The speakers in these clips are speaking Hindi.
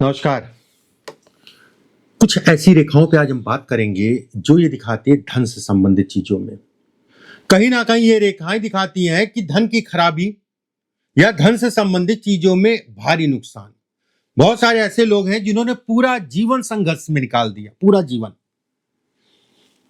नमस्कार। कुछ ऐसी रेखाओं पे आज हम बात करेंगे जो ये दिखाती है धन से संबंधित चीजों में। कहीं ना कहीं ये रेखाएं दिखाती हैं कि धन की खराबी या धन से संबंधित चीजों में भारी नुकसान। बहुत सारे ऐसे लोग हैं जिन्होंने पूरा जीवन संघर्ष में निकाल दिया, पूरा जीवन।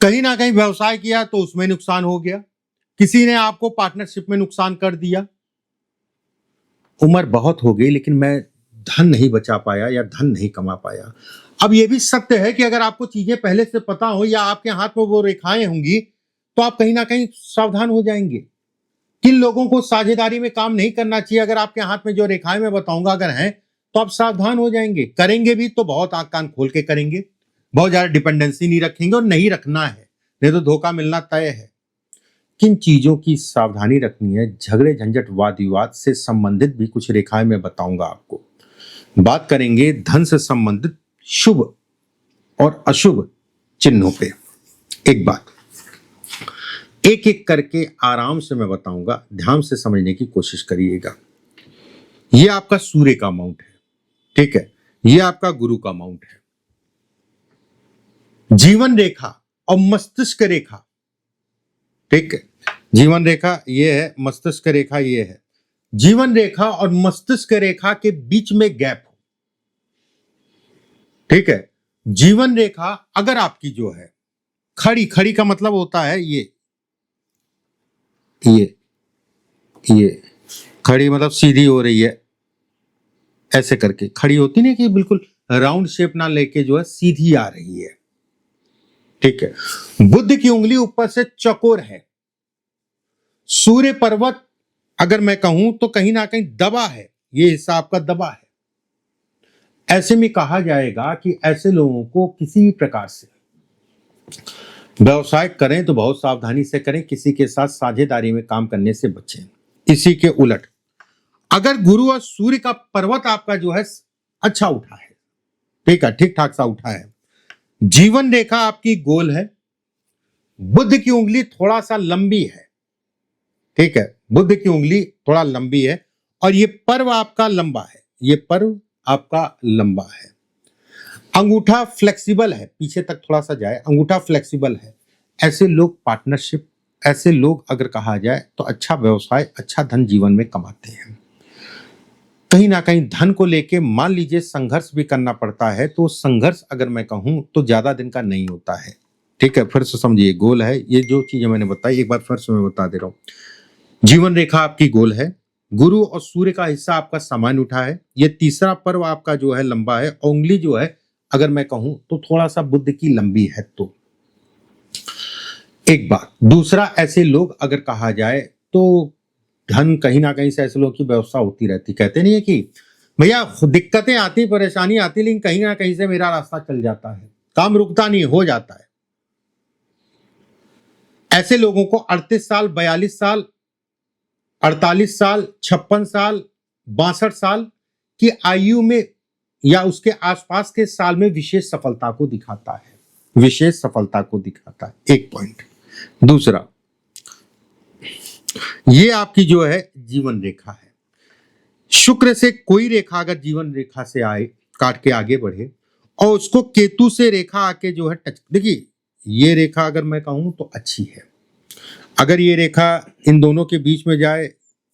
कहीं ना कहीं व्यवसाय किया तो उसमें नुकसान हो गया, किसी ने आपको पार्टनरशिप में नुकसान कर दिया। उम्र बहुत हो गई लेकिन मैं धन नहीं बचा पाया या धन नहीं कमा पाया। अब यह भी सत्य है कि अगर आपको चीजें पहले से पता हो या आपके हाथ में वो रेखाएं होंगी तो आप कहीं ना कहीं सावधान हो जाएंगे। किन लोगों को साझेदारी में काम नहीं करना चाहिए, अगर आपके हाथ में जो रेखाएं मैं बताऊंगा अगर हैं तो आप सावधान हो जाएंगे। करेंगे भी तो बहुत आंख कान खोल के करेंगे, बहुत ज्यादा डिपेंडेंसी नहीं रखेंगे और नहीं रखना है, नहीं तो धोखा मिलना तय है। किन चीजों की सावधानी रखनी है, झगड़े झंझट वाद विवाद से संबंधित भी कुछ रेखाएं मैं बताऊंगा आपको। बात करेंगे धन से संबंधित शुभ और अशुभ चिन्हों पे। एक बात एक एक करके आराम से मैं बताऊंगा, ध्यान से समझने की कोशिश करिएगा। ये आपका सूर्य का माउंट है, ठीक है, ये आपका गुरु का माउंट है। जीवन रेखा और मस्तिष्क रेखा, ठीक है, जीवन रेखा ये है, मस्तिष्क रेखा ये है। जीवन रेखा और मस्तिष्क रेखा के बीच में गैप हो, ठीक है। जीवन रेखा अगर आपकी जो है खड़ी, खड़ी का मतलब होता है ये खड़ी मतलब सीधी हो रही है, ऐसे करके खड़ी होती नहीं कि बिल्कुल राउंड शेप ना लेके जो है सीधी आ रही है, ठीक है। बुध की उंगली ऊपर से चौकोर है। सूर्य पर्वत अगर मैं कहूं तो कहीं ना कहीं दबा है, ये हिस्सा आपका दबा है। ऐसे में कहा जाएगा कि ऐसे लोगों को किसी भी प्रकार से व्यवसाय करें तो बहुत सावधानी से करें, किसी के साथ साझेदारी में काम करने से बचें। इसी के उलट अगर गुरु और सूर्य का पर्वत आपका जो है अच्छा उठा है, ठीक है, ठीक ठाक सा उठा है, जीवन रेखा आपकी गोल है, बुध की उंगली थोड़ा सा लंबी है, ठीक है, बुध की उंगली थोड़ा लंबी है और ये पर्व आपका लंबा है, ये पर्व आपका लंबा है। अंगूठा फ्लेक्सिबल है, पीछे तक थोड़ा सा जाए, अंगूठा फ्लेक्सिबल है। ऐसे लोग पार्टनरशिप, ऐसे लोग अगर कहा जाए तो अच्छा व्यवसाय, अच्छा धन जीवन में कमाते हैं। कहीं ना कहीं धन को लेके मान लीजिए संघर्ष भी करना पड़ता है, तो संघर्ष अगर मैं कहूं तो ज्यादा दिन का नहीं होता है, ठीक है। फिर से समझिए, गोल है, ये जो चीजें मैंने बताई एक बार फिर से मैं बता दे रहा हूं। जीवन रेखा आपकी गोल है, गुरु और सूर्य का हिस्सा आपका सामान्य उठा है, ये तीसरा पर्व आपका जो है लंबा है, उंगली जो है अगर मैं कहूं तो थोड़ा सा बुध की लंबी है। तो एक बात, दूसरा ऐसे लोग अगर कहा जाए तो धन कहीं ना कहीं से ऐसे लोगों की व्यवस्था होती रहती। कहते नहीं है कि भैया दिक्कतें आती, परेशानी आती, लेकिन कहीं ना कहीं से मेरा रास्ता चल जाता है, काम रुकता नहीं, हो जाता है। ऐसे लोगों को 38 साल, 42 साल, 48 साल, 56 साल, 62 साल की आयु में या उसके आसपास के साल में विशेष सफलता को दिखाता है, विशेष सफलता को दिखाता है। एक पॉइंट। दूसरा, ये आपकी जो है जीवन रेखा है। शुक्र से कोई रेखा अगर जीवन रेखा से आए, काट के आगे बढ़े और उसको केतु से रेखा आके जो है टच, देखिए ये रेखा अगर मैं कहूं तो अच्छी है। अगर ये रेखा इन दोनों के बीच में जाए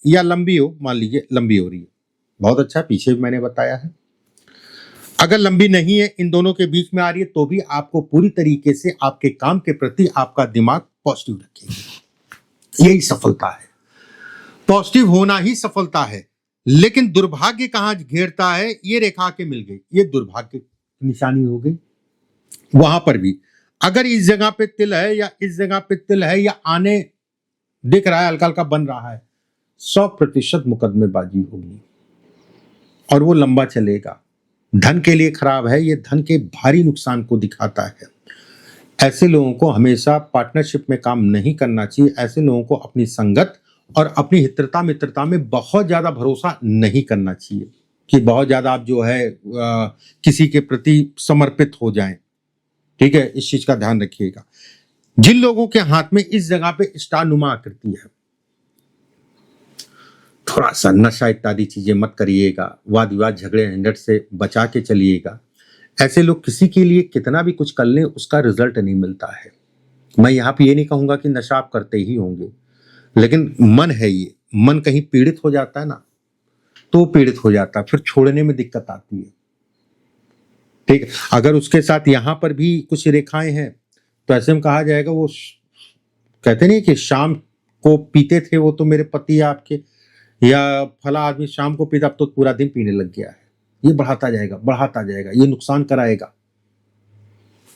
या लंबी हो, मान लीजिए लंबी हो रही है, बहुत अच्छा, पीछे भी मैंने बताया है। अगर लंबी नहीं है, इन दोनों के बीच में आ रही है, तो भी आपको पूरी तरीके से आपके काम के प्रति आपका दिमाग पॉजिटिव रखेगा, यही सफलता है। पॉजिटिव होना ही सफलता है। लेकिन दुर्भाग्य कहां घेरता है, ये रेखा के मिल गई, ये दुर्भाग्य की निशानी हो गई। वहां पर भी अगर इस जगह पे तिल है या इस जगह पे तिल है या आने दिख रहा है, हल्का हल्का बन रहा है, 100% मुकदमेबाजी होगी और वो लंबा चलेगा। धन के लिए खराब है, ये धन के भारी नुकसान को दिखाता है। ऐसे लोगों को हमेशा पार्टनरशिप में काम नहीं करना चाहिए। ऐसे लोगों को अपनी संगत और अपनी हित्रता मित्रता में बहुत ज्यादा भरोसा नहीं करना चाहिए कि बहुत ज्यादा आप जो है किसी के प्रति समर्पित हो जाएं, ठीक है, इस चीज का ध्यान रखिएगा। जिन लोगों के हाथ में इस जगह पे स्टार नुमा आकृति है, थोड़ा सा नशा इत्यादि चीजें मत करिएगा, वाद विवाद झगड़े झंझट से बचा के चलिएगा। ऐसे लोग किसी के लिए कितना भी कुछ कर लें उसका रिजल्ट नहीं मिलता है। मैं यहाँ पे ये नहीं कहूंगा कि नशा आप करते ही होंगे, लेकिन मन है, ये मन कहीं पीड़ित हो जाता है ना, तो पीड़ित हो जाता है, फिर छोड़ने में दिक्कत आती है। ठीक, अगर उसके साथ यहाँ पर भी कुछ रेखाएं हैं तो ऐसे में कहा जाएगा, वो कहते नहीं कि शाम को पीते थे वो तो मेरे पति आपके, या फला आदमी शाम को पीता, अब तो पूरा दिन पीने लग गया है। ये बढ़ाता जाएगा, ये नुकसान कराएगा।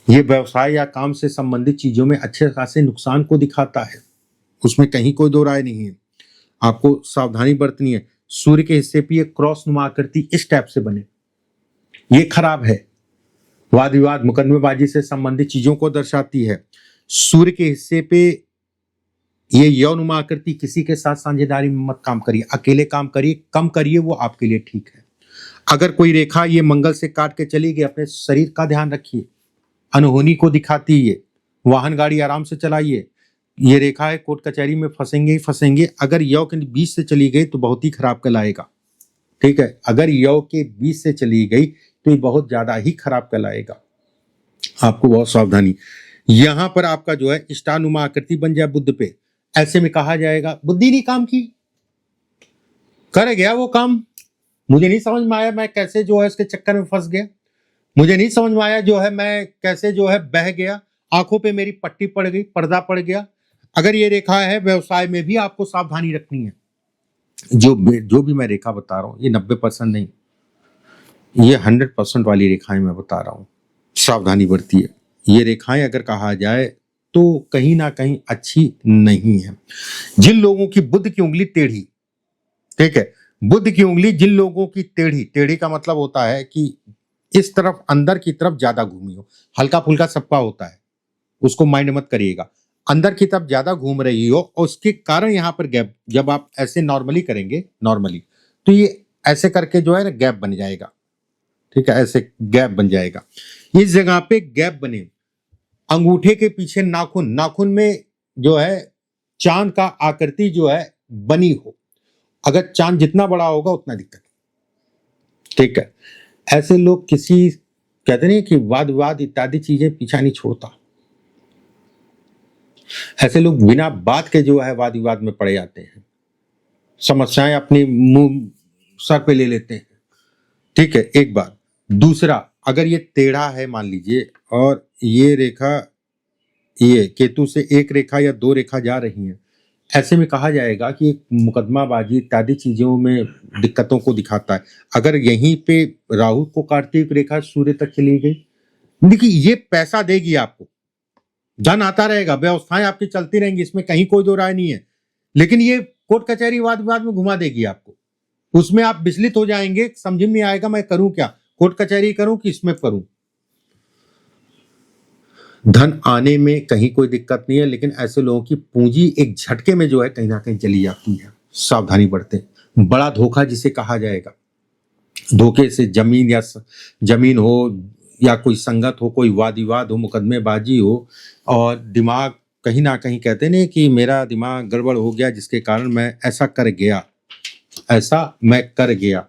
ये व्यवसाय या काम से संबंधित चीजों में अच्छे खासे नुकसान को दिखाता है, उसमें कहीं कोई दो राय नहीं है। आपको सावधानी बरतनी है। सूर्य के हिस्से पे ये क्रॉस नुमा आकृति इस टाइप से बने, ये खराब है। वाद विवाद मुकदमेबाजी से संबंधित चीजों को दर्शाती है। सूर्य के हिस्से पे ये यौनुमा आकृति, किसी के साथ साझेदारी में मत काम करिए, अकेले काम करिए, कम करिए, वो आपके लिए ठीक है। अगर कोई रेखा ये मंगल से काट के चली गई, अपने शरीर का ध्यान रखिए, अनहोनी को दिखाती है। वाहन गाड़ी आराम से चलाइए। ये रेखा है, कोर्ट कचहरी में फंसेंगे ही फंसेंगे। अगर यौ के बीच से चली गई तो बहुत ही खराब कहलाएगा। ठीक है, अगर यौ के बीच से चली गई तो ये बहुत ज्यादा ही खराब कहलाएगा। आपको बहुत सावधानी। यहां पर आपका जो है स्टानुमा आकृति बन जाए बुद्ध पे, ऐसे में कहा जाएगा बुद्धि नहीं काम की, कर गया वो काम, मुझे नहीं समझ में आया मैं कैसे जो है इसके चक्कर में फंस गया, मुझे नहीं समझ में आया जो है मैं कैसे जो है बह गया, आंखों पे मेरी पट्टी पड़ गई, पर्दा पड़ गया। अगर ये रेखा है, व्यवसाय में भी आपको सावधानी रखनी है। जो भी मैं रेखा बता रहा हूं, ये 90% नहीं, ये 100% वाली रेखाएं मैं बता रहा हूं। सावधानी बरतिए। ये रेखाएं अगर कहा जाए तो कहीं ना कहीं अच्छी नहीं है। जिन लोगों की बुध की उंगली टेढ़ी, ठीक है, बुध की उंगली जिन लोगों की टेढ़ी, टेढ़ी का मतलब होता है कि इस तरफ अंदर की तरफ ज्यादा घूमी हो, हल्का फुल्का सबका होता है, उसको माइंड मत करिएगा। अंदर की तरफ ज्यादा घूम रही हो और उसके कारण यहाँ पर गैप, जब आप ऐसे नॉर्मली करेंगे, नॉर्मली, तो ये ऐसे करके जो है ना गैप बन जाएगा। ठीक है, ऐसे गैप बन जाएगा। इस जगह पे गैप बने, अंगूठे के पीछे नाखून, नाखून में जो है चांद का आकृति जो है बनी हो, अगर चांद जितना बड़ा होगा उतना दिक्कत। ठीक है, ऐसे लोग किसी, कहते नहीं कि वाद विवाद इत्यादि चीजें पीछा नहीं छोड़ता। ऐसे लोग बिना बात के जो है वाद विवाद में पड़े जाते हैं, समस्याएं अपने मुंह सर पे ले लेते हैं। ठीक है, एक बात। दूसरा, अगर ये टेढ़ा है मान लीजिए, और ये रेखा, ये केतु से एक रेखा या दो रेखा जा रही है, ऐसे में कहा जाएगा कि एक मुकदमाबाजी इत्यादि चीजों में दिक्कतों को दिखाता है। अगर यहीं पे राहु को काटती हुई रेखा सूर्य तक चली गई, देखिए ये पैसा देगी आपको, धन आता रहेगा, व्यवस्थाएं आपकी चलती रहेंगी, इसमें कहीं कोई दो राय नहीं है, लेकिन ये कोर्ट कचहरी वाद विवाद में घुमा देगी आपको। उसमें आप विचलित हो जाएंगे, समझ में नहीं आएगा मैं करूं क्या, कोर्ट कचहरी करूं कि इसमें करूं। धन आने में कहीं कोई दिक्कत नहीं है, लेकिन ऐसे लोगों की पूंजी एक झटके में जो है कहीं ना कहीं चली जाती है। सावधानी बरतें। बड़ा धोखा जिसे कहा जाएगा, धोखे से जमीन या जमीन हो, या कोई संगत हो, कोई वाद विवाद हो, मुकदमेबाजी हो, और दिमाग कहीं ना कहीं, कहते नहीं कि मेरा दिमाग गड़बड़ हो गया जिसके कारण मैं ऐसा कर गया, ऐसा मैं कर गया।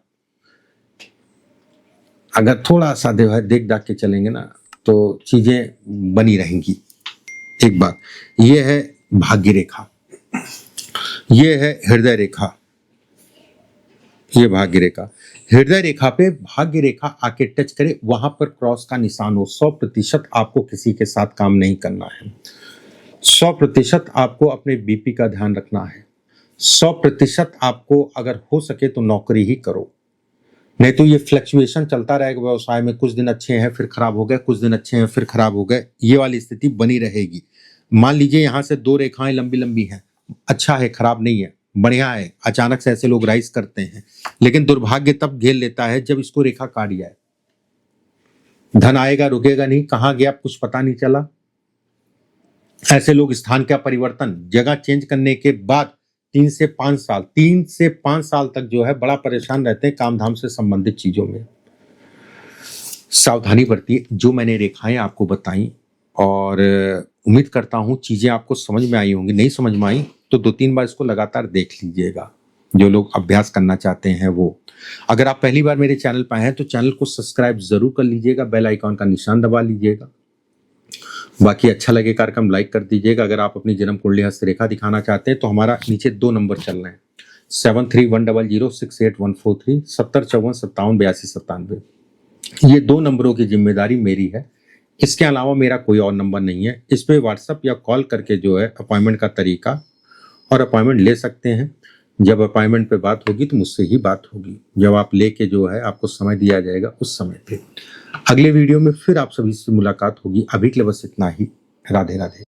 अगर थोड़ा सा देख दाख के चलेंगे ना तो चीजें बनी रहेंगी। एक बात ये है भाग्य रेखा, ये है हृदय रेखा, ये भाग्य रेखा। हृदय रेखा पे भाग्य रेखा आके टच करे, वहां पर क्रॉस का निशान हो, 100% आपको किसी के साथ काम नहीं करना है। 100% आपको अपने बीपी का ध्यान रखना है। 100% आपको अगर हो सके तो नौकरी ही करो, नहीं तो ये फ्लक्चुएशन चलता रहेगा व्यवसाय में, कुछ दिन अच्छे हैं फिर खराब हो गए, कुछ दिन अच्छे हैं फिर खराब हो गए, ये वाली स्थिति बनी रहेगी। मान लीजिए यहाँ से दो रेखाएं लंबी लंबी हैं, अच्छा है, खराब नहीं है, बढ़िया है। अचानक से ऐसे लोग राइज करते हैं, लेकिन दुर्भाग्य तब घेर लेता है जब इसको रेखा काट जाए। धन आएगा, रुकेगा नहीं, कहाँ गया कुछ पता नहीं चला। ऐसे लोग स्थान का परिवर्तन, जगह चेंज करने के बाद 3 से 5 साल तक जो है बड़ा परेशान रहते हैं काम धाम से संबंधित चीजों में। सावधानी बरतिए। जो मैंने रेखाएं आपको बताई, और उम्मीद करता हूं चीजें आपको समझ में आई होंगी। नहीं समझ में आई तो 2-3 बार इसको लगातार देख लीजिएगा। जो लोग अभ्यास करना चाहते हैं वो। अगर आप पहली बार मेरे चैनल पर आए हैं तो चैनल को सब्सक्राइब जरूर कर लीजिएगा, बेल आइकॉन का निशान दबा लीजिएगा। बाकी अच्छा लगे कार्यक्रम लाइक कर दीजिएगा। अगर आप अपनी जन्म कुंडली हस्तरेखा दिखाना चाहते हैं तो हमारा नीचे 2 नंबर चल रहे हैं, 7310068143, 7054578297। ये 2 नंबरों की जिम्मेदारी मेरी है, इसके अलावा मेरा कोई और नंबर नहीं है। इस पे व्हाट्सएप या कॉल करके जो है अपॉइंटमेंट का तरीका और अपॉइंटमेंट ले सकते हैं। जब अपॉइंटमेंट पे बात होगी तो मुझसे ही बात होगी, जब आप लेके जो है आपको समय दिया जाएगा उस समय पे। अगले वीडियो में फिर आप सभी से मुलाकात होगी। अभी के लिए बस इतना ही। राधे राधे।